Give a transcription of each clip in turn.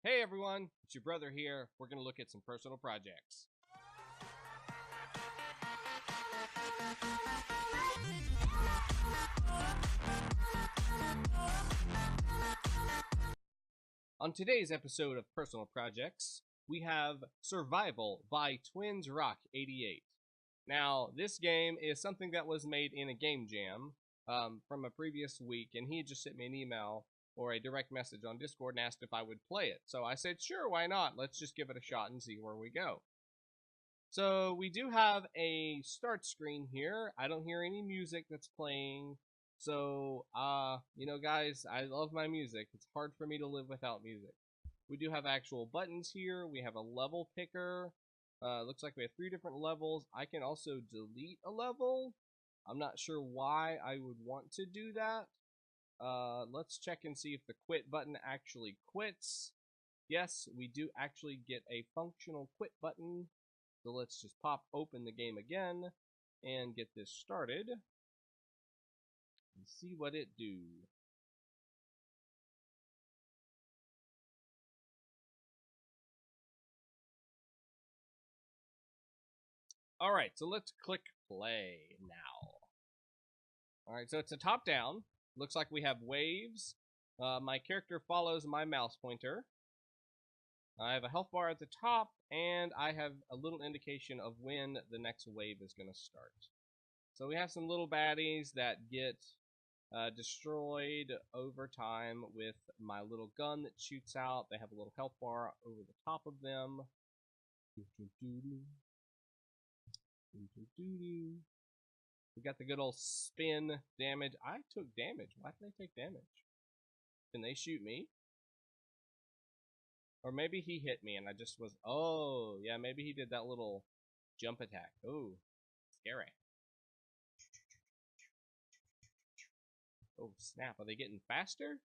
Hey everyone, it's your brother here. We're going to look at some personal projects. On today's episode of Personal Projects, we have Survival by TwinRocks88. Now, this game is something that was made in a game jam from a previous week, and he just sent me an email or a direct message on Discord and asked if I would play it. So I said, sure, why not? Let's just give it a shot and see where we go. So we do have a start screen here. I don't hear any music that's playing. So, you know, guys, I love my music. It's hard for me to live without music. We do have actual buttons here. We have a level picker. Looks like we have 3 different levels. I can also delete a level. I'm not sure why I would want to do that. Let's check and see if the quit button actually quits. Yes, we do actually get a functional quit button. So let's just pop open the game again and get this started and see what it do. Alright, so let's click play now. Alright, so it's a top down. Looks like we have waves. My character follows my mouse pointer. I have a health bar at the top, and I have a little indication of when the next wave is going to start. So we have some little baddies that get destroyed over time with my little gun that shoots out. They have a little health bar over the top of them. We got the good old spin damage. I took damage. Why did they take damage? Can they shoot me? Or maybe he hit me and I just was... Oh, yeah, maybe he did that little jump attack. Oh, scary. Oh, snap. Are they getting faster?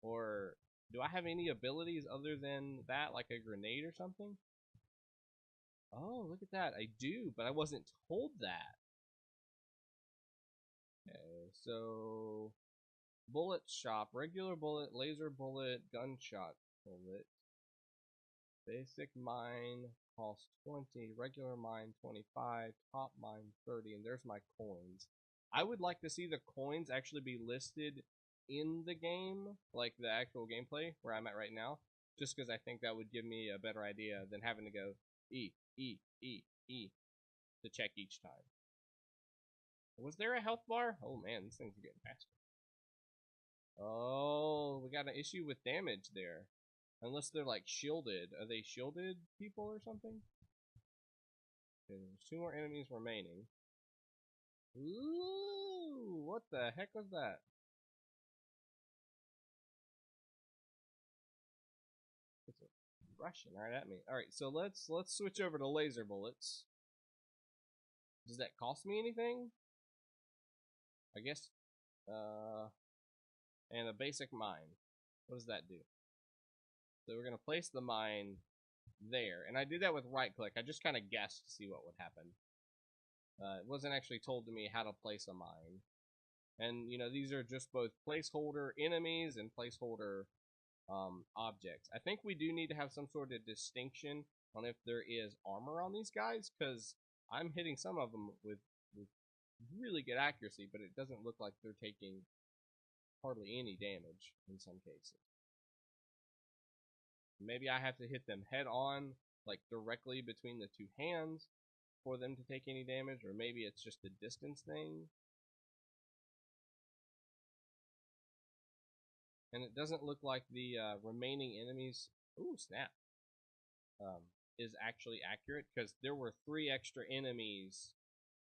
Or do I have any abilities other than that, like a grenade or something? Oh, look at that. I do, but I wasn't told that. Okay, so... Bullet shop, regular bullet, laser bullet, gunshot bullet. Basic mine costs 20, regular mine 25, top mine 30, and there's my coins. I would like to see the coins actually be listed in the game, like the actual gameplay where I'm at right now, just because I think that would give me a better idea than having to go E to check each time. Was there a health bar? Oh man, these things are getting faster. Oh, we got an issue with damage there. Unless they're like shielded. Are they shielded people or something? Okay, there's 2 more enemies remaining. Ooh, what the heck was that? It's rushing right at me. Alright, so let's switch over to laser bullets. Does that cost me anything? I guess, and a basic mine. What does that do? So we're gonna place the mine there, and I did that with right click. I just kind of guessed to see what would happen. It wasn't actually told to me how to place a mine. And, you know, these are just both placeholder enemies and placeholder objects. I think we do need to have some sort of distinction on if there is armor on these guys, because I'm hitting some of them with really good accuracy, but it doesn't look like they're taking hardly any damage in some cases. Maybe I have to hit them head on, like directly between the 2 hands for them to take any damage, or maybe it's just a distance thing. And it doesn't look like the remaining enemies, ooh, snap, is actually accurate, because there were 3 extra enemies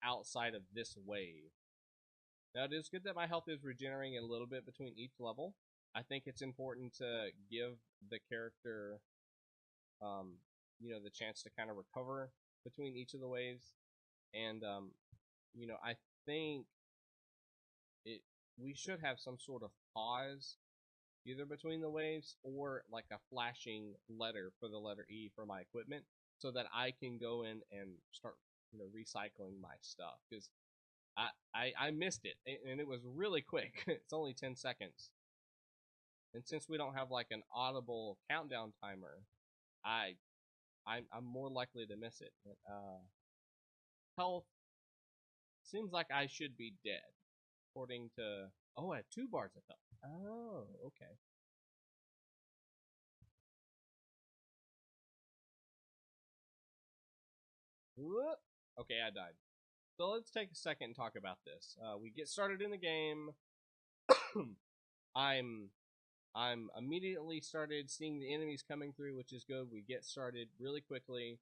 outside of this wave. Now, it is good that my health is regenerating a little bit between each level. I think it's important to give the character, you know, the chance to kind of recover between each of the waves. And, you know, I think we should have some sort of pause either between the waves or like a flashing letter for the letter E for my equipment, so that I can go in and start, you know, recycling my stuff, because I missed it, and it was really quick. It's only 10 seconds. And since we don't have like an audible countdown timer, I'm more likely to miss it. But, health seems like I should be dead, according to. Oh, I have 2 bars of health. Oh, okay. Whoop. Okay, I died. So let's take a second and talk about this. We get started in the game. I'm immediately started seeing the enemies coming through, which is good. We get started really quickly.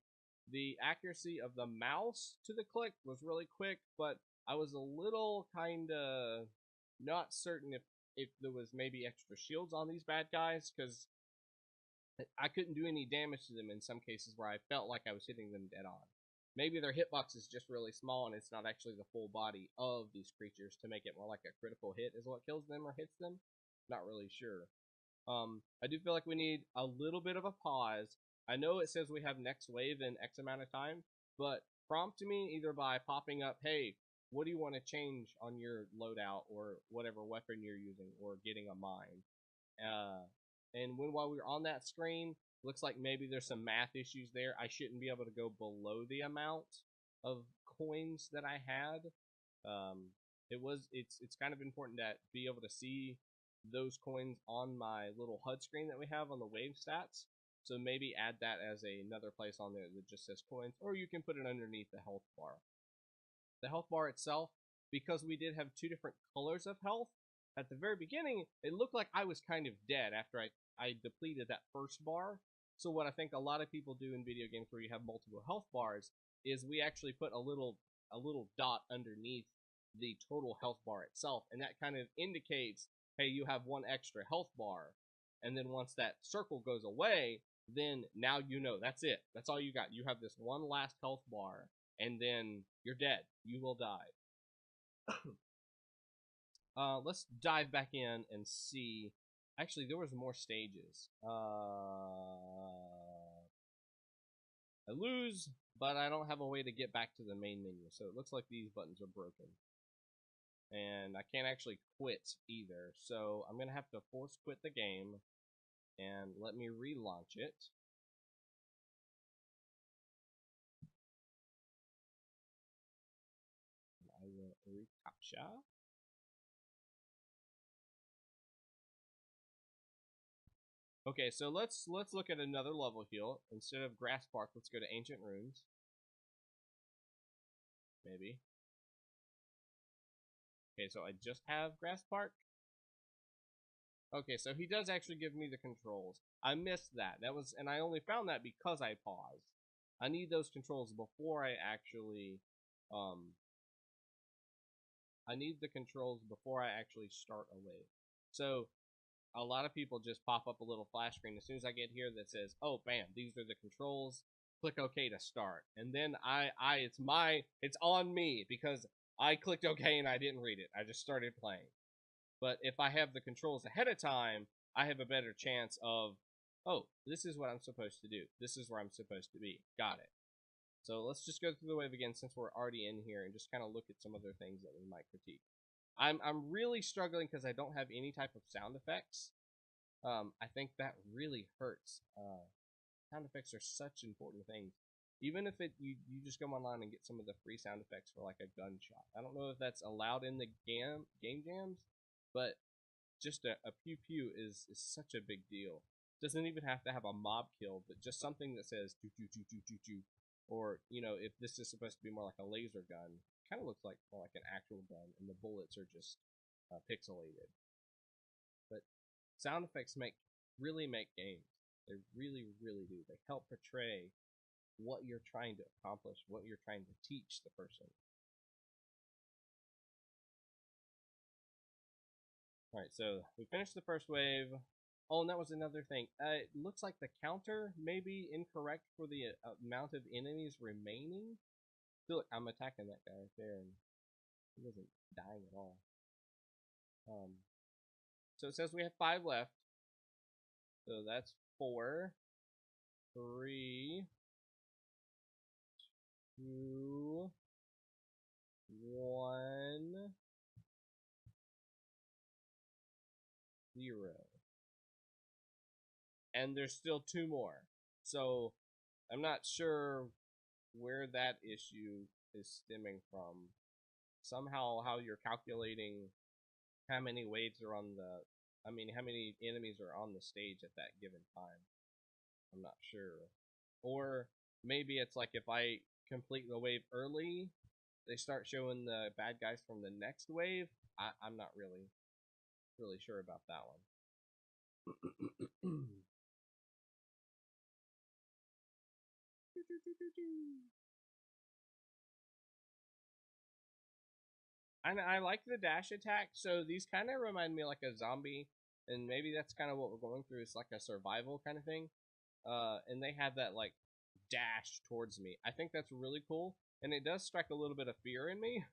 The accuracy of the mouse to the click was really quick, but I was a little kind of not certain if there was maybe extra shields on these bad guys, because I couldn't do any damage to them in some cases where I felt like I was hitting them dead on. Maybe their hitbox is just really small and it's not actually the full body of these creatures to make it more like a critical hit is what kills them or hits them. Not really sure. I do feel like we need a little bit of a pause. I know it says we have next wave in X amount of time, but prompt me either by popping up, hey, what do you want to change on your loadout or whatever weapon you're using or getting a mine. And while we're on that screen, looks like maybe there's some math issues there. I shouldn't be able to go below the amount of coins that I had. It's kind of important to be able to see those coins on my little HUD screen that we have on the wave stats. So maybe add that as another place on there that just says coins, or you can put it underneath the health bar. The health bar itself, because we did have 2 different colors of health, at the very beginning, it looked like I was kind of dead after I depleted that first bar. So what I think a lot of people do in video games where you have multiple health bars is we actually put a little dot underneath the total health bar itself, and that kind of indicates, hey, you have 1 extra health bar. And then once that circle goes away, then now you know that's it. That's all you got. You have this 1 last health bar, and then you're dead. You will die. Let's dive back in and see. Actually, there was more stages. I lose, but I don't have a way to get back to the main menu, so it looks like these buttons are broken. And I can't actually quit either, so I'm going to have to force quit the game and let me relaunch it. I will recaptcha. Okay, so let's look at another level heal. Instead of Grass Park, let's go to Ancient Ruins. Maybe. Okay, so I just have Grass Park. Okay, so he does actually give me the controls. I missed that. And I only found that because I paused. I need those controls before I actually, I need the controls before I actually start a wave. So a lot of people just pop up a little flash screen as soon as I get here that says, oh, bam, these are the controls. Click OK to start. And then it's on me because I clicked OK and I didn't read it. I just started playing. But if I have the controls ahead of time, I have a better chance of, oh, this is what I'm supposed to do. This is where I'm supposed to be. Got it. So let's just go through the wave again since we're already in here and just kind of look at some other things that we might critique. I'm really struggling because I don't have any type of sound effects. I think that really hurts. Sound effects are such important things. Even if you just go online and get some of the free sound effects for like a gunshot. I don't know if that's allowed in the game jams, but just a pew pew is such a big deal. Doesn't even have to have a mob kill, but just something that says choo choo choo choo choo choo. Or, you know, if this is supposed to be more like a laser gun, it kind of looks like more like an actual gun, and the bullets are just pixelated. But sound effects really make games. They really, really do. They help portray what you're trying to accomplish, what you're trying to teach the person. Alright, so we finished the first wave. Oh, and that was another thing. It looks like the counter may be incorrect for the amount of enemies remaining. So look, I'm attacking that guy right there, and he wasn't dying at all. So it says we have 5 left. So that's 4, 3, 2, 1, 0. and there's still 2 more. So I'm not sure where that issue is stemming from. Somehow, how you're calculating how many waves are on the, how many enemies are on the stage at that given time. I'm not sure. Or maybe it's like if I complete the wave early, they start showing the bad guys from the next wave. I'm not really sure about that one. And I like the dash attack, so these kind of remind me like a zombie, and maybe that's kind of what we're going through. It's like a survival kind of thing. And they have that like dash towards me. I think that's really cool, and it does strike a little bit of fear in me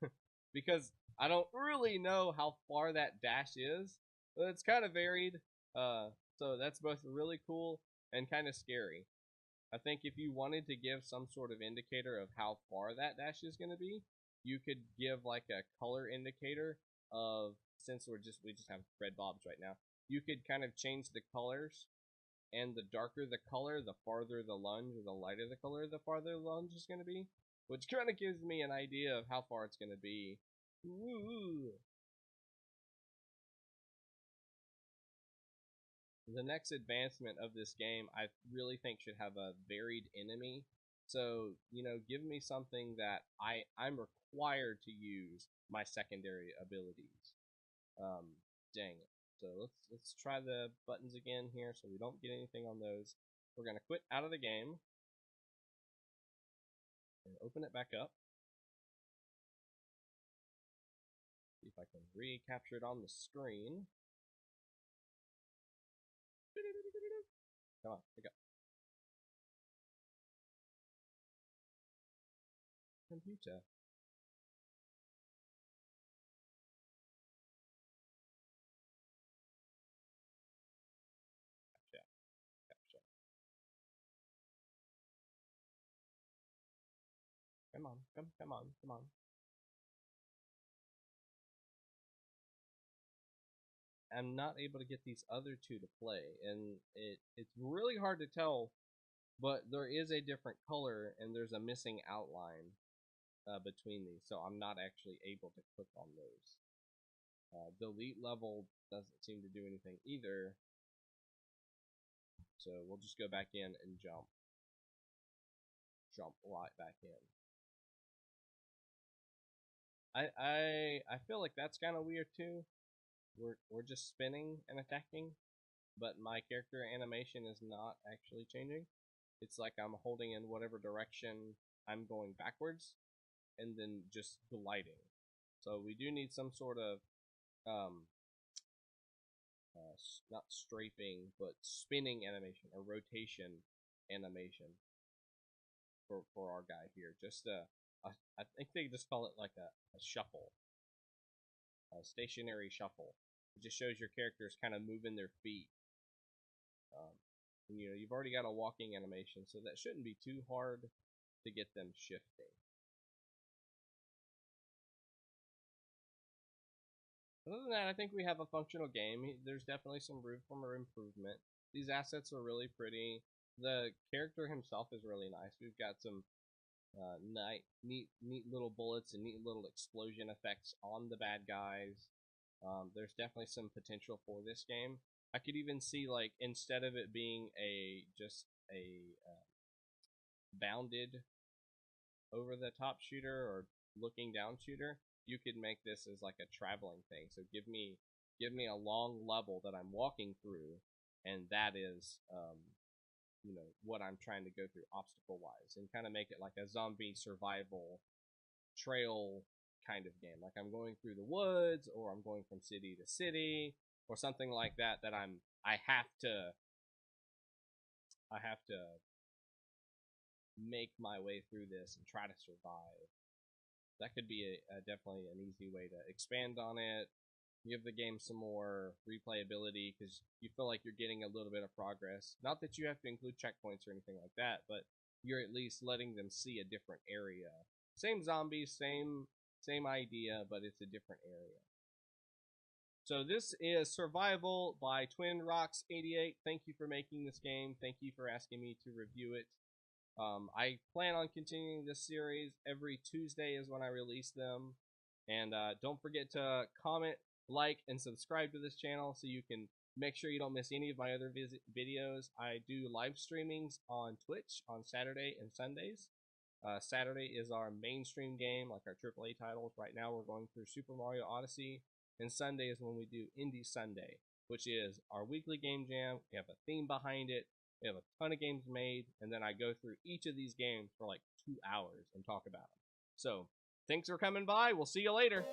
because I don't really know how far that dash is. But it's kind of varied, so that's both really cool and kind of scary. I think if you wanted to give some sort of indicator of how far that dash is going to be, you could give like a color indicator of, since we just have red bobs right now, you could kind of change the colors, and the darker the color, the farther the lunge, or the lighter the color, the farther the lunge is going to be, which kind of gives me an idea of how far it's going to be. Ooh. The next advancement of this game, I really think, should have a varied enemy. So, give me something that I'm required to use my secondary abilities. Dang it. So let's try the buttons again here so we don't get anything on those. We're gonna quit out of the game and open it back up. See if I can recapture it on the screen. Come on, pick up. Computer. Gotcha. Come on, come on. I'm not able to get these other 2 to play, and it's really hard to tell, but there is a different color and there's a missing outline between these, so I'm not actually able to click on those. Delete level doesn't seem to do anything either, so we'll just go back in and jump right back in. I feel like that's kind of weird too. We're just spinning and attacking, but my character animation is not actually changing. It's like I'm holding in whatever direction I'm going backwards, and then just gliding. So we do need some sort of not strafing, but spinning animation or rotation animation for our guy here. Just I think they just call it like a shuffle, a stationary shuffle. It just shows your characters kind of moving their feet. And, you've already got a walking animation, so that shouldn't be too hard to get them shifting. Other than that, I think we have a functional game. There's definitely some room for improvement. These assets are really pretty. The character himself is really nice. We've got some neat little bullets and neat little explosion effects on the bad guys. There's definitely some potential for this game. I could even see, like, instead of it being just a bounded over the top shooter or looking down shooter, you could make this as like a traveling thing. So give me a long level that I'm walking through, and that is what I'm trying to go through obstacle wise, and kind of make it like a zombie survival trail kind of game. Like I'm going through the woods, or I'm going from city to city, or something like that I have to make my way through this and try to survive. That could be definitely an easy way to expand on it, give the game some more replayability, because you feel like you're getting a little bit of progress. Not that you have to include checkpoints or anything like that, but you're at least letting them see a different area. Same zombies, same idea, but it's a different area. So this is Survival by TwinRocks88. Thank you for making this game. Thank you for asking me to review it. I plan on continuing this series. Every Tuesday is when I release them. And don't forget to comment, like, and subscribe to this channel so you can make sure you don't miss any of my other videos. I do live streamings on Twitch on Saturday and Sundays. Saturday is our mainstream game, like our AAA titles. Right now we're going through Super Mario Odyssey. And Sunday is when we do Indie Sunday, which is our weekly game jam. We have a theme behind it. We have a ton of games made, and then I go through each of these games for like 2 hours and talk about them. So, thanks for coming by. We'll see you later.